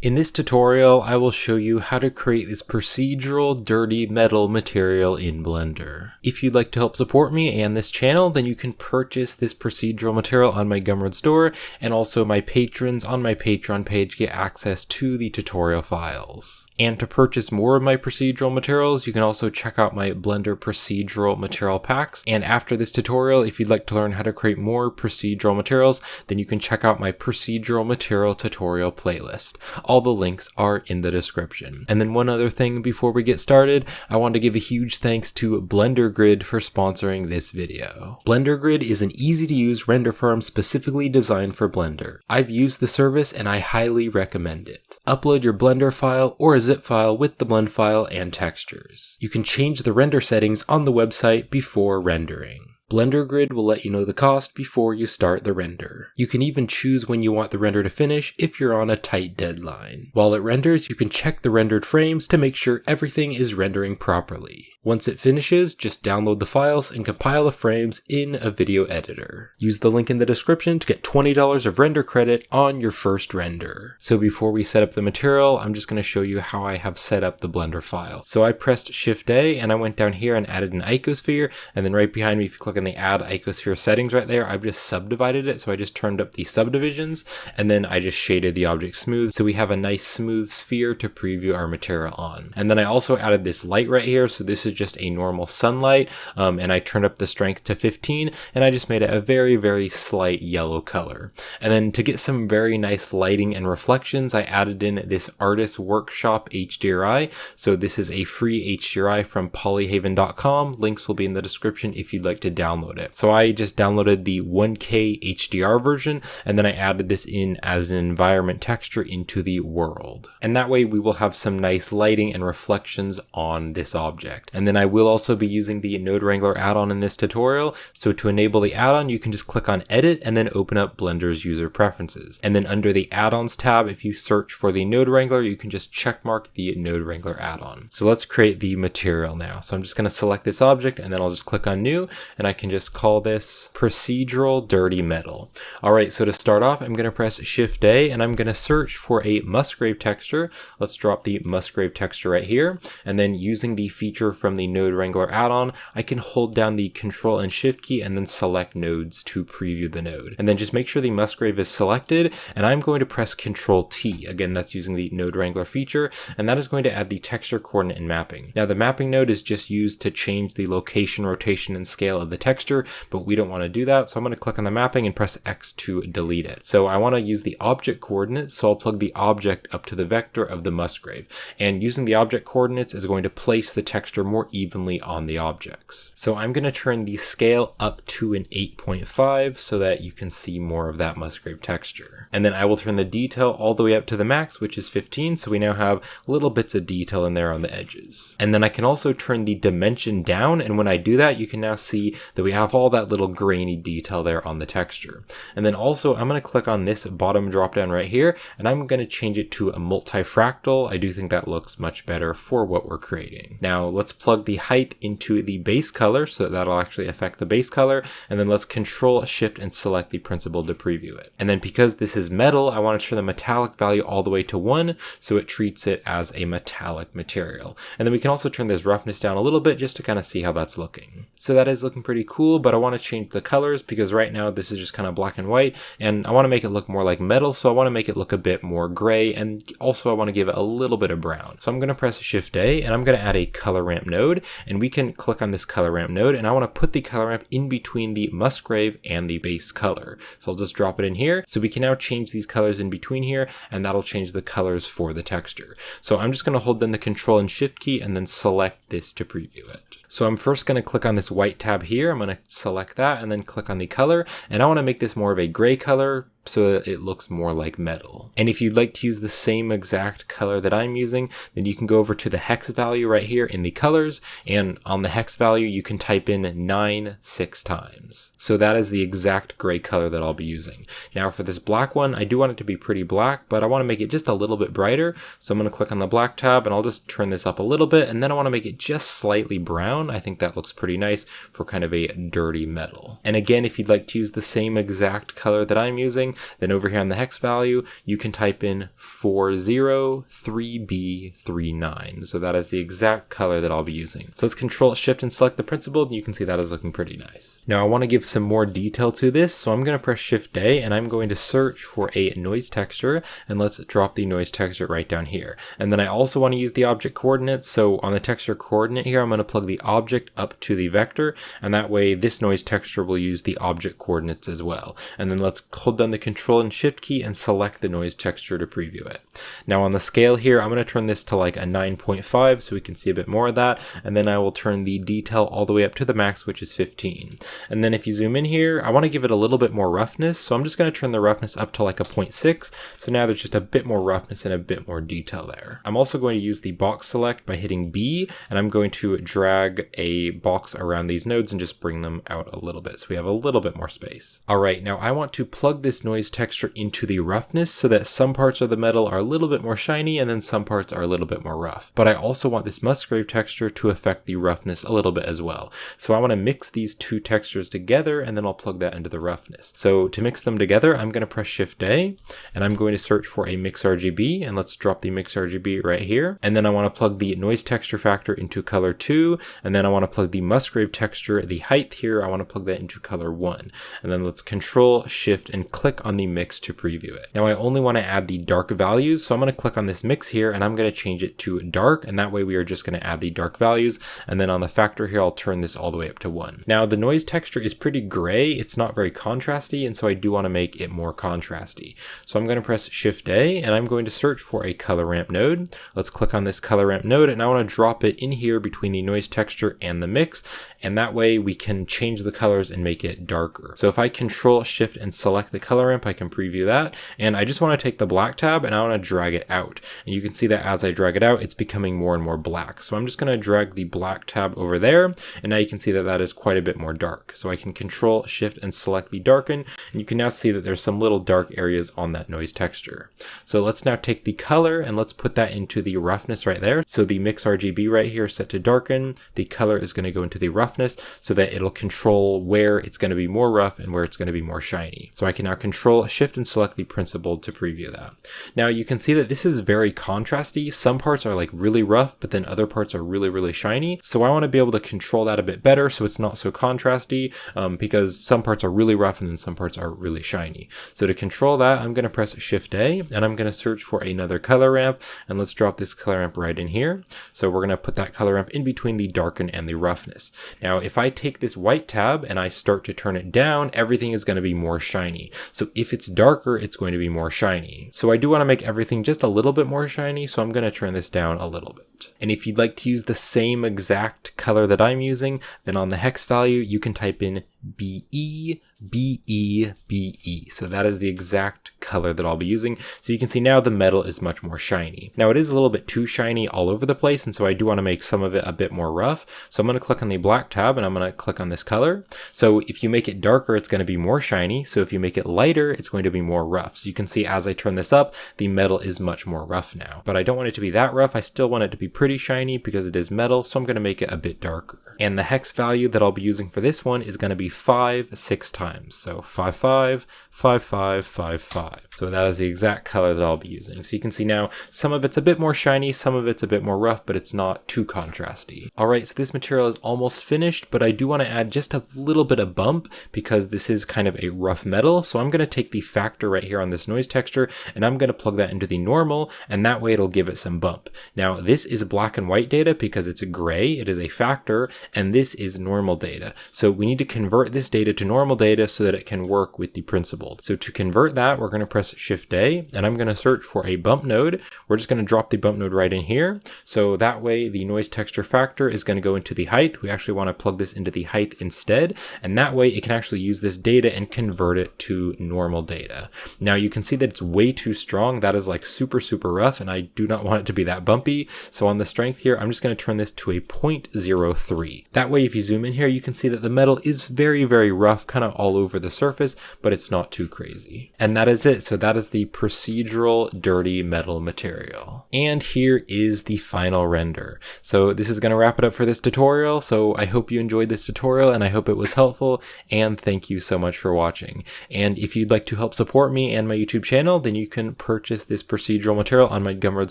In this tutorial, I will show you how to create this procedural dirty metal material in Blender. If you'd like to help support me and this channel, then you can purchase this procedural material on my Gumroad store, and also my patrons on my Patreon page get access to the tutorial files. And to purchase more of my procedural materials, you can also check out my Blender procedural material packs. And after this tutorial, if you'd like to learn how to create more procedural materials, then you can check out my procedural material tutorial playlist. All the links are in the description. And then one other thing before we get started, I want to give a huge thanks to Blender Grid for sponsoring this video. Blender Grid is an easy to use render farm specifically designed for Blender. I've used the service and I highly recommend it. Upload your Blender file or a zip file with the blend file and textures. You can change the render settings on the website before rendering. Blender Grid will let you know the cost before you start the render. You can even choose when you want the render to finish if you're on a tight deadline. While it renders, you can check the rendered frames to make sure everything is rendering properly. Once it finishes, just download the files and compile the frames in a video editor. Use the link in the description to get $20 of render credit on your first render. So before we set up the material, I'm just going to show you how I have set up the Blender file. So I pressed Shift A and I went down here and added an icosphere, and then right behind me, if you click on the add icosphere settings right there, I've just subdivided it. So I just turned up the subdivisions and then I just shaded the object smooth. So we have a nice smooth sphere to preview our material on. And then I also added this light right here. So this is just a normal sunlight, and I turned up the strength to 15 and I just made it a very slight yellow color. And then to get some very nice lighting and reflections, I added in this Artist Workshop HDRI. So this is a free HDRI from polyhaven.com. Links will be in the description if you'd like to download it. So I just downloaded the 1K HDR version, and then I added this in as an environment texture into the world. And that way we will have some nice lighting and reflections on this object. And then I will also be using the Node Wrangler add-on in this tutorial. So to enable the add-on, you can just click on Edit and then open up Blender's user preferences. And then under the add-ons tab, if you search for the Node Wrangler, you can just checkmark the Node Wrangler add-on. So let's create the material now. So I'm just going to select this object and then I'll just click on New, and I can just call this Procedural Dirty Metal. All right, so to start off, I'm going to press Shift A and I'm going to search for a Musgrave texture. Let's drop the Musgrave texture right here. And then using the feature from the Node Wrangler add-on, I can hold down the Control and Shift key and then select nodes to preview the node. And then just make sure the Musgrave is selected, and I'm going to press Control T. Again, that's using the Node Wrangler feature, and that is going to add the texture coordinate and mapping. Now the mapping node is just used to change the location, rotation, and scale of the texture, but we don't want to do that. So I'm going to click on the mapping and press X to delete it. So I want to use the object coordinates, so I'll plug the object up to the vector of the Musgrave. And using the object coordinates is going to place the texture more evenly on the objects. So I'm going to turn the scale up to an 8.5 so that you can see more of that Musgrave texture. And then I will turn the detail all the way up to the max, which is 15. So we now have little bits of detail in there on the edges. And then I can also turn the dimension down. And when I do that, you can now see that we have all that little grainy detail there on the texture. And then also I'm going to click on this bottom drop down right here, and I'm going to change it to a multifractal. I do think that looks much better for what we're creating. Now let's plug the height into the base color, so that'll actually affect the base color. And then let's Control Shift and select the principled to preview it. And then because this is metal, I want to turn the metallic value all the way to 1, so it treats it as a metallic material. And then we can also turn this roughness down a little bit just to kind of see how that's looking. So that is looking pretty cool, but I want to change the colors because right now this is just kind of black and white, and I want to make it look more like metal, so I want to make it look a bit more gray, and also I want to give it a little bit of brown. So I'm going to press Shift A and I'm going to add a color ramp node, and we can click on this color ramp node, and I want to put the color ramp in between the Musgrave and the base color. So I'll just drop it in here. So we can now change these colors in between here, and that'll change the colors for the texture. So I'm just going to hold down the Control and Shift key and then select this to preview it. So I'm first going to click on this white tab here. I'm going to select that and then click on the color, and I want to make this more of a gray color so that it looks more like metal. And if you'd like to use the same exact color that I'm using, then you can go over to the hex value right here in the colors, and on the hex value you can type in 9 6 times. So that is the exact gray color that I'll be using. Now for this black one, I do want it to be pretty black, but I want to make it just a little bit brighter. So I'm going to click on the black tab and I'll just turn this up a little bit, and then I want to make it just slightly brown. I think that looks pretty nice for kind of a dirty metal. And again, if you'd like to use the same exact color that I'm using, using, then over here on the hex value, you can type in 403B39. So that is the exact color that I'll be using. So let's Control Shift and select the principled, and you can see that is looking pretty nice. Now I want to give some more detail to this, so I'm going to press Shift A and I'm going to search for a noise texture, and let's drop the noise texture right down here. And then I also want to use the object coordinates, so on the texture coordinate here, I'm going to plug the object up to the vector, and that way this noise texture will use the object coordinates as well. And then let's hold down the Control and Shift key and select the noise texture to preview it. Now on the scale here, I'm going to turn this to like a 9.5 so we can see a bit more of that, and then I will turn the detail all the way up to the max, which is 15. And then if you zoom in here, I want to give it a little bit more roughness, so I'm just going to turn the roughness up to like a 0.6, so now there's just a bit more roughness and a bit more detail there. I'm also going to use the box select by hitting B, and I'm going to drag a box around these nodes and just bring them out a little bit so we have a little bit more space. Alright, now I want to plug this noise texture into the roughness so that some parts of the metal are a little bit more shiny and then some parts are a little bit more rough. But I also want this Musgrave texture to affect the roughness a little bit as well. So I want to mix these two textures together, and then I'll plug that into the roughness. So to mix them together, I'm going to press Shift A, and I'm going to search for a Mix RGB, and let's drop the Mix RGB right here. And then I want to plug the noise texture factor into color 2, and then I want to plug the Musgrave texture, the height here, I want to plug that into color 1. And then let's Control Shift and click on the mix to preview it. Now I only want to add the dark values, so I'm going to click on this mix here, and I'm going to change it to dark, and that way we are just going to add the dark values, and then on the factor here, I'll turn this all the way up to 1. Now the noise texture is pretty gray, it's not very contrasty, and so I do want to make it more contrasty. So I'm going to press Shift A, and I'm going to search for a color ramp node. Let's click on this color ramp node, and I want to drop it in here between the noise texture and the mix, and that way we can change the colors and make it darker. So if I Control Shift and select the color ramp, I can preview that, and I just want to take the black tab and I want to drag it out. And you can see that as I drag it out, it's becoming more and more black. So I'm just going to drag the black tab over there, and now you can see that that is quite a bit more dark. So I can Control Shift and select the darken, and you can now see that there's some little dark areas on that noise texture. So let's now take the color and let's put that into the roughness right there. So the Mix RGB right here is set to darken. The color is going to go into the roughness so that it'll control where it's going to be more rough and where it's going to be more shiny. So I can now Control Shift and select the principled to preview that. Now you can see that this is very contrasty. Some parts are like really rough, but then other parts are really shiny. So I want to be able to control that a bit better so it's not so contrasty, because some parts are really rough and then some parts are really shiny. So to control that, I'm going to press Shift A, and I'm going to search for another color ramp, and let's drop this color ramp right in here. So we're going to put that color ramp in between the darken and the roughness. Now if I take this white tab and I start to turn it down, everything is going to be more shiny. So if it's darker, it's going to be more shiny. So I do want to make everything just a little bit more shiny, so I'm going to turn this down a little bit. And if you'd like to use the same exact color that I'm using, then on the hex value, you can type in BE, BE, BE. So that is the exact color that I'll be using. So you can see now the metal is much more shiny. Now it is a little bit too shiny all over the place, and so I do want to make some of it a bit more rough. So I'm going to click on the black tab, and I'm going to click on this color. So if you make it darker, it's going to be more shiny. So if you make it lighter, it's going to be more rough. So you can see as I turn this up, the metal is much more rough now. But I don't want it to be that rough. I still want it to be pretty shiny because it is metal, so I'm going to make it a bit darker. And the hex value that I'll be using for this one is going to be 5 6 times. So 5 5 5 5 5 5. So that is the exact color that I'll be using. So you can see now some of it's a bit more shiny, some of it's a bit more rough, but it's not too contrasty. Alright, so this material is almost finished, but I do want to add just a little bit of bump because this is kind of a rough metal. So I'm going to take the factor right here on this noise texture, and I'm going to plug that into the normal, and that way it'll give it some bump. Now this is black and white data because it's a gray, it is a factor, and this is normal data. So we need to convert this data to normal data so that it can work with the principled. So to convert that, we're going to press Shift A, and I'm going to search for a bump node. We're just going to drop the bump node right in here. So that way the noise texture factor is going to go into the height. We actually want to plug this into the height instead, and that way it can actually use this data and convert it to normal data. Now you can see that it's way too strong. That is like super rough, and I do not want it to be that bumpy. So on the strength here, I'm just going to turn this to a 0.03. That way, if you zoom in here, you can see that the metal is very, very rough, kind of all over the surface, but it's not too crazy. And that is it. So that is the procedural dirty metal material. And here is the final render. So this is going to wrap it up for this tutorial. So I hope you enjoyed this tutorial and I hope it was helpful, and thank you so much for watching. And if you'd like to help support me and my YouTube channel, then you can purchase this procedural material on my Gumroad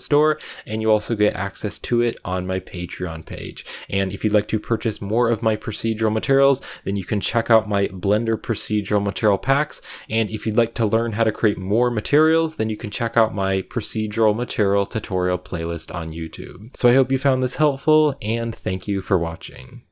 store, and you also get access to it on my Patreon page. And if you'd like to purchase more of my procedural materials, then you can check out my Blender procedural material packs. And if you'd like to learn how to create more materials, then you can check out my procedural material tutorial playlist on YouTube. So I hope you found this helpful, and thank you for watching.